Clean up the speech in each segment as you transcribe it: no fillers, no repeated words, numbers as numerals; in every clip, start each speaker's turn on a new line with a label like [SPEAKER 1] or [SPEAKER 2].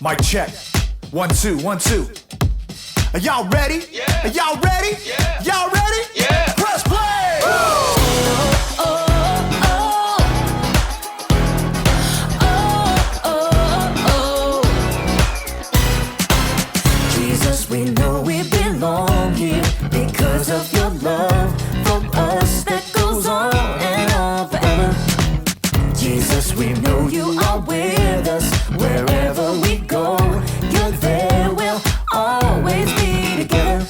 [SPEAKER 1] Mic check. 1, 2, 1, 2. Are y'all ready?
[SPEAKER 2] Yeah.
[SPEAKER 1] Are y'all ready?
[SPEAKER 2] Yeah.
[SPEAKER 1] Y'all ready?
[SPEAKER 2] Yeah.
[SPEAKER 1] Press play!
[SPEAKER 3] Jesus, we know we belong here because of your love for us that goes on and on forever. Jesus, we know you are with us wherever we go. You're there, we'll always be together.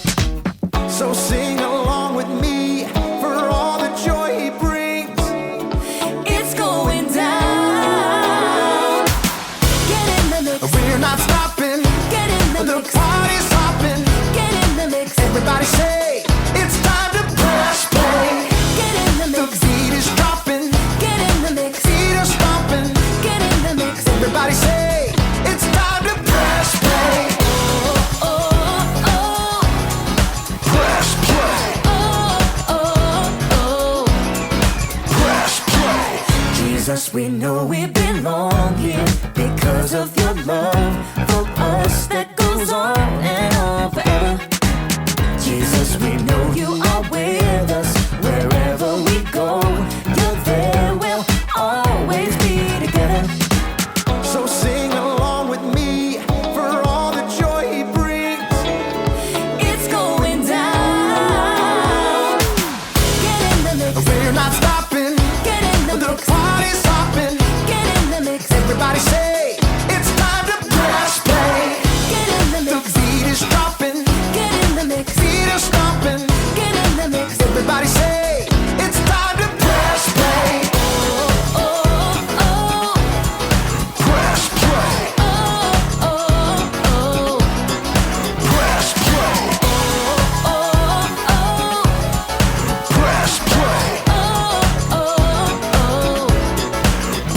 [SPEAKER 1] So sing along with me for all the joy he brings.
[SPEAKER 3] It's going down. Get in the mix.
[SPEAKER 1] We're not stopping.
[SPEAKER 3] Get in the
[SPEAKER 1] The
[SPEAKER 3] mix.
[SPEAKER 1] party's hopping.
[SPEAKER 3] Get in the mix.
[SPEAKER 1] Everybody say, it's time to press play.
[SPEAKER 3] Get in the
[SPEAKER 1] The
[SPEAKER 3] mix.
[SPEAKER 1] beat is dropping.
[SPEAKER 3] Get in the mix.
[SPEAKER 1] Feet are stomping.
[SPEAKER 3] Get in the mix.
[SPEAKER 1] Everybody say, it's time to press play.
[SPEAKER 3] Oh, oh, oh.
[SPEAKER 1] Press play. Press play.
[SPEAKER 3] Jesus, we know we belong here because of your love for us that goes on and on forever. Jesus, we know you are with us wherever we go. You're there, we'll always be together.
[SPEAKER 1] So sing along with me for all the joy he brings.
[SPEAKER 3] It's going down. Get in the mix.
[SPEAKER 1] We're not stopping.
[SPEAKER 3] Get in the
[SPEAKER 1] The
[SPEAKER 3] mix.
[SPEAKER 1] party's hopping.
[SPEAKER 3] Get in the mix.
[SPEAKER 1] Everybody say, it's time to press play.
[SPEAKER 3] Get in the
[SPEAKER 1] The
[SPEAKER 3] mix.
[SPEAKER 1] beat is dropping.
[SPEAKER 3] Get in the mix.
[SPEAKER 1] Feet are stomping.
[SPEAKER 3] Get in the mix.
[SPEAKER 1] Everybody say, it's time to press play.
[SPEAKER 3] Oh, oh.
[SPEAKER 1] Press play.
[SPEAKER 3] Oh, oh.
[SPEAKER 1] Press play. Press play.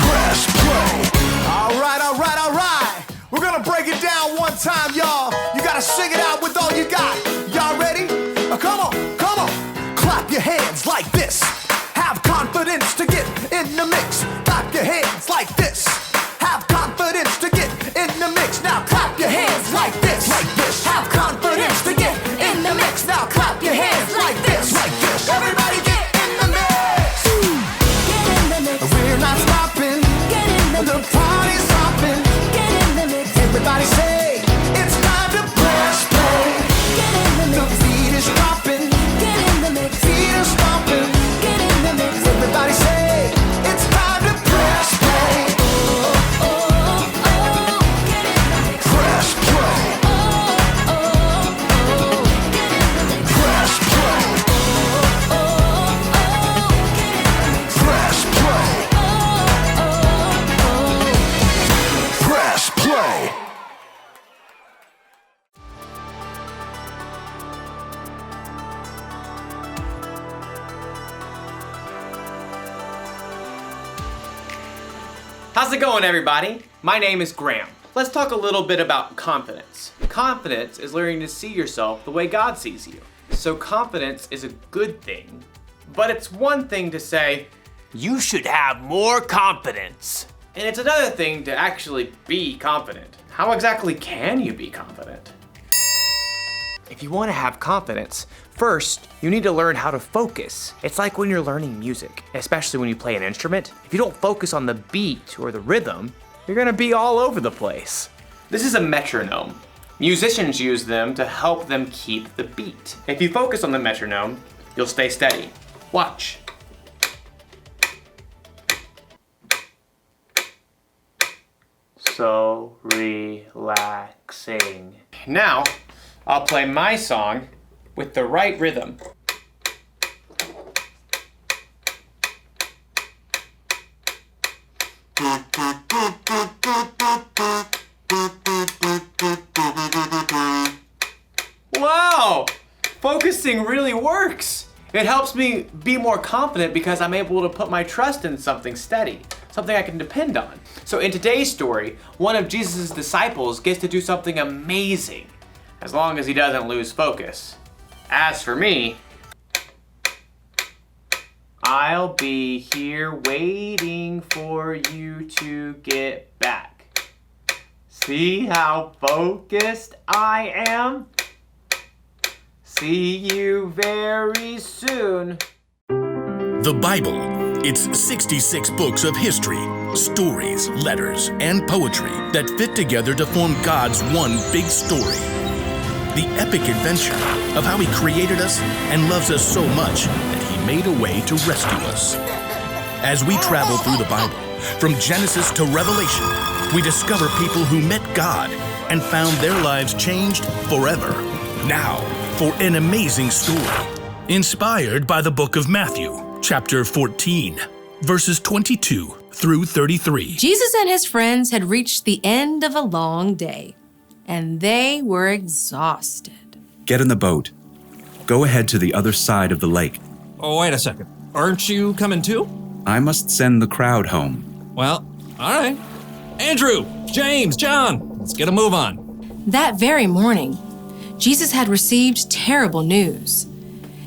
[SPEAKER 1] Press play. All right, all right, all right. We're gonna break it down one time, y'all. You gotta sing it out with all you got. Y'all ready? Come on, come on. Clap your hands like this. Have confidence to get in the mix. Clap your hands like this. Have confidence to get in the mix. Now clap your hands like this. Like this. Have confidence to get in the mix. Now clap your hands like this. Like this. Everybody get in the mix.
[SPEAKER 3] Get in the mix.
[SPEAKER 1] We're not stopping.
[SPEAKER 3] Get in the
[SPEAKER 1] The
[SPEAKER 3] mix.
[SPEAKER 1] party's hopping.
[SPEAKER 3] Get in the mix.
[SPEAKER 1] Everybody say, it's time to press play.
[SPEAKER 3] Get in the
[SPEAKER 1] The
[SPEAKER 3] mix.
[SPEAKER 1] beat is dropping.
[SPEAKER 3] Get in the mix.
[SPEAKER 1] Feet are stomping.
[SPEAKER 3] Get in the mix.
[SPEAKER 1] Everybody say, it's time to press play.
[SPEAKER 3] Get in the mix.
[SPEAKER 1] Press play. Press play. Press play. Press play.
[SPEAKER 4] How's it going, everybody? My name is Graham. Let's talk a little bit about confidence. Confidence is learning to see yourself the way God sees you. So confidence is a good thing, but it's one thing to say, you should have more confidence. And it's another thing to actually be confident. How exactly can you be confident? If you want to have confidence, first, you need to learn how to focus. It's like when you're learning music, especially when you play an instrument. If you don't focus on the beat or the rhythm, you're gonna be all over the place. This is a metronome. Musicians use them to help them keep the beat. If you focus on the metronome, you'll stay steady. Watch. So relaxing. Now, I'll play my song with the right rhythm. Wow! Focusing really works. It helps me be more confident because I'm able to put my trust in something steady, something I can depend on. So in today's story, one of Jesus' disciples gets to do something amazing, as long as he doesn't lose focus. As for me, I'll be here waiting for you to get back. See how focused I am? See you very soon.
[SPEAKER 2] The Bible. It's 66 books of history, stories, letters, and poetry that fit together to form God's one big story. The epic adventure of how He created us and loves us so much that He made a way to rescue us. As we travel through the Bible, from Genesis to Revelation, we discover people who met God and found their lives changed forever. Now, for an amazing story, inspired by the book of Matthew, chapter 14, verses 22 through 33.
[SPEAKER 5] Jesus and his friends had reached the end of a long day, and they were exhausted.
[SPEAKER 6] Get in the boat. Go ahead to the other side of the lake.
[SPEAKER 7] Oh, wait a second. Aren't you coming too?
[SPEAKER 6] I must send the crowd home.
[SPEAKER 7] Well, all right. Andrew, James, John, let's get a move on.
[SPEAKER 5] That very morning, Jesus had received terrible news.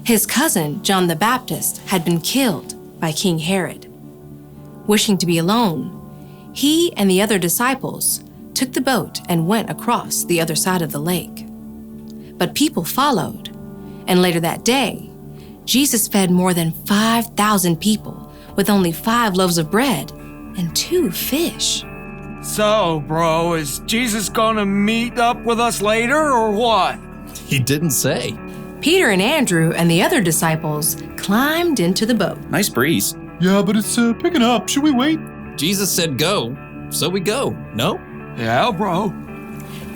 [SPEAKER 5] His cousin, John the Baptist, had been killed by King Herod. Wishing to be alone, he and the other disciples took the boat and went across the other side of the lake. But people followed, and later that day, Jesus fed more than 5,000 people with only 5 loaves of bread and 2 fish.
[SPEAKER 8] So, bro, is Jesus gonna meet up with us later or what?
[SPEAKER 7] He didn't say.
[SPEAKER 5] Peter and Andrew and the other disciples climbed into the boat.
[SPEAKER 6] Nice breeze.
[SPEAKER 9] Yeah, but it's picking up. Should we wait?
[SPEAKER 7] Jesus said go, so we go, no?
[SPEAKER 8] Yeah, bro.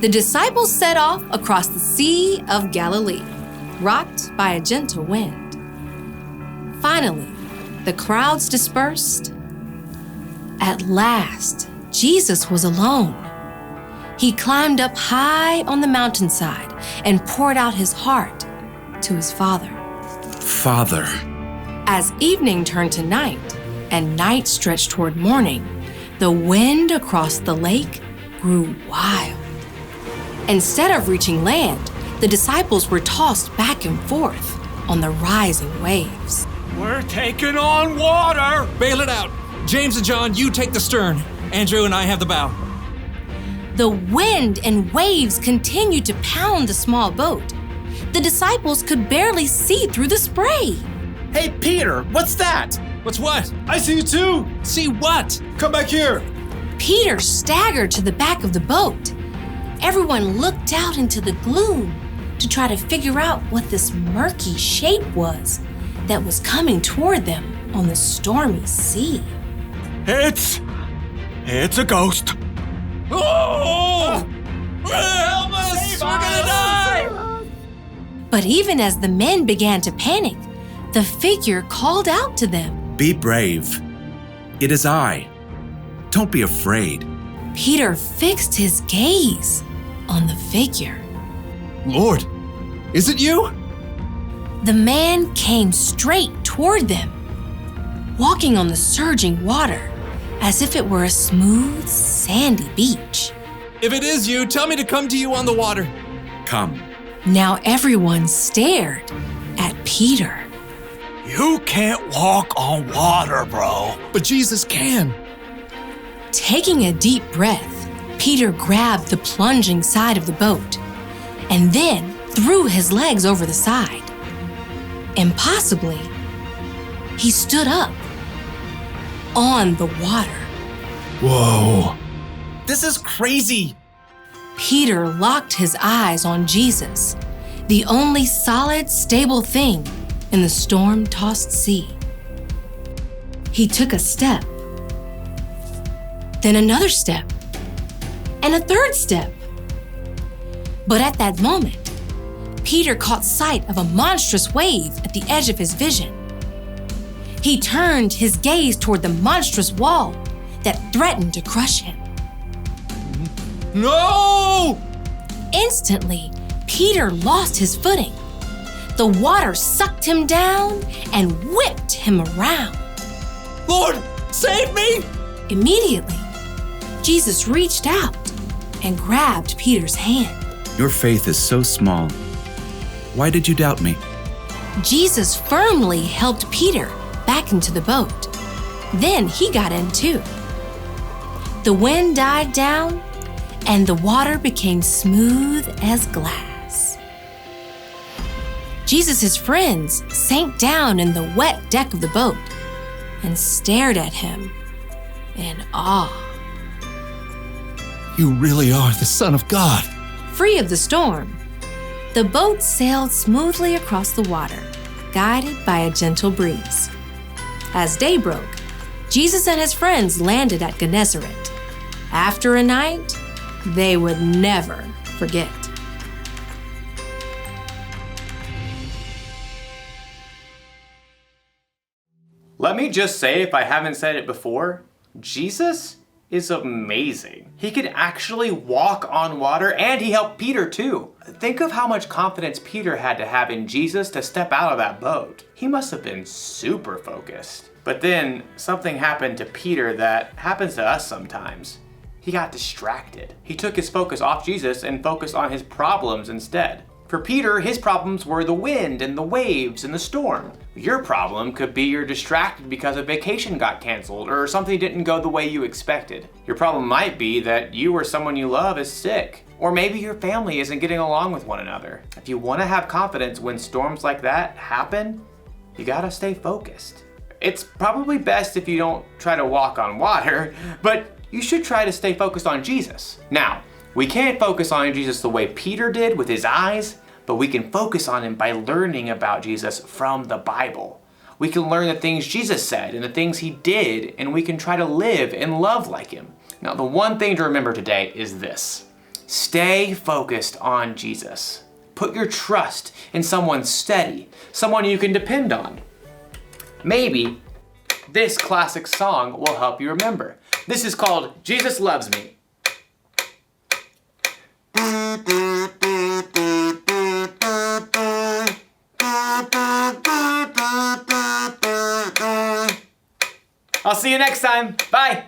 [SPEAKER 5] The disciples set off across the Sea of Galilee, rocked by a gentle wind. Finally, the crowds dispersed. At last, Jesus was alone. He climbed up high on the mountainside and poured out his heart to his Father.
[SPEAKER 6] Father.
[SPEAKER 5] As evening turned to night and night stretched toward morning, the wind across the lake grew wild. Instead of reaching land, the disciples were tossed back and forth on the rising waves.
[SPEAKER 8] We're taking on water!
[SPEAKER 7] Bail it out. James and John, you take the stern. Andrew and I have the bow.
[SPEAKER 5] The wind and waves continued to pound the small boat. The disciples could barely see through the spray.
[SPEAKER 4] Hey, Peter, what's that?
[SPEAKER 7] What's what?
[SPEAKER 9] I see you too.
[SPEAKER 7] See what?
[SPEAKER 9] Come back here.
[SPEAKER 5] Peter staggered to the back of the boat. Everyone looked out into the gloom to try to figure out what this murky shape was that was coming toward them on the stormy sea.
[SPEAKER 8] It's a ghost.
[SPEAKER 7] Oh! Help us! We're gonna die!
[SPEAKER 5] But even as the men began to panic, the figure called out to them.
[SPEAKER 6] Be brave. It is I. Don't be afraid.
[SPEAKER 5] Peter fixed his gaze on the figure.
[SPEAKER 7] Lord, is it you?
[SPEAKER 5] The man came straight toward them, walking on the surging water as if it were a smooth, sandy beach.
[SPEAKER 7] If it is you, tell me to come to you on the water.
[SPEAKER 6] Come.
[SPEAKER 5] Now everyone stared at Peter.
[SPEAKER 8] You can't walk on water, bro.
[SPEAKER 7] But Jesus can.
[SPEAKER 5] Taking a deep breath, Peter grabbed the plunging side of the boat and then threw his legs over the side. Impossibly, he stood up on the water.
[SPEAKER 7] Whoa.
[SPEAKER 4] This is crazy.
[SPEAKER 5] Peter locked his eyes on Jesus, the only solid, stable thing in the storm-tossed sea. He took a step, then another step, and a third step. But at that moment, Peter caught sight of a monstrous wave at the edge of his vision. He turned his gaze toward the monstrous wall that threatened to crush him.
[SPEAKER 7] No!
[SPEAKER 5] Instantly, Peter lost his footing. The water sucked him down and whipped him around.
[SPEAKER 7] Lord, save me!
[SPEAKER 5] Immediately, Jesus reached out and grabbed Peter's hand.
[SPEAKER 6] Your faith is so small. Why did you doubt me?
[SPEAKER 5] Jesus firmly helped Peter back into the boat. Then he got in too. The wind died down, and the water became smooth as glass. Jesus' friends sank down in the wet deck of the boat and stared at him in awe.
[SPEAKER 9] You really are the Son of God.
[SPEAKER 5] Free of the storm, the boat sailed smoothly across the water, guided by a gentle breeze. As day broke, Jesus and his friends landed at Gennesaret. After a night they would never forget.
[SPEAKER 4] Let me just say, if I haven't said it before, Jesus is amazing. He could actually walk on water, and he helped Peter too. Think of how much confidence Peter had to have in Jesus to step out of that boat. He must have been super focused. But then something happened to Peter that happens to us sometimes. He got distracted. He took his focus off Jesus and focused on his problems instead. For Peter, his problems were the wind and the waves and the storm. Your problem could be you're distracted because a vacation got canceled or something didn't go the way you expected. Your problem might be that you or someone you love is sick, or maybe your family isn't getting along with one another. If you want to have confidence when storms like that happen, you gotta stay focused. It's probably best if you don't try to walk on water, but you should try to stay focused on Jesus. Now, we can't focus on Jesus the way Peter did with his eyes, but we can focus on him by learning about Jesus from the Bible. We can learn the things Jesus said and the things he did, and we can try to live and love like him. Now, the one thing to remember today is this: stay focused on Jesus. Put your trust in someone steady, someone you can depend on. Maybe this classic song will help you remember. This is called Jesus Loves Me. I'll see you next time. Bye.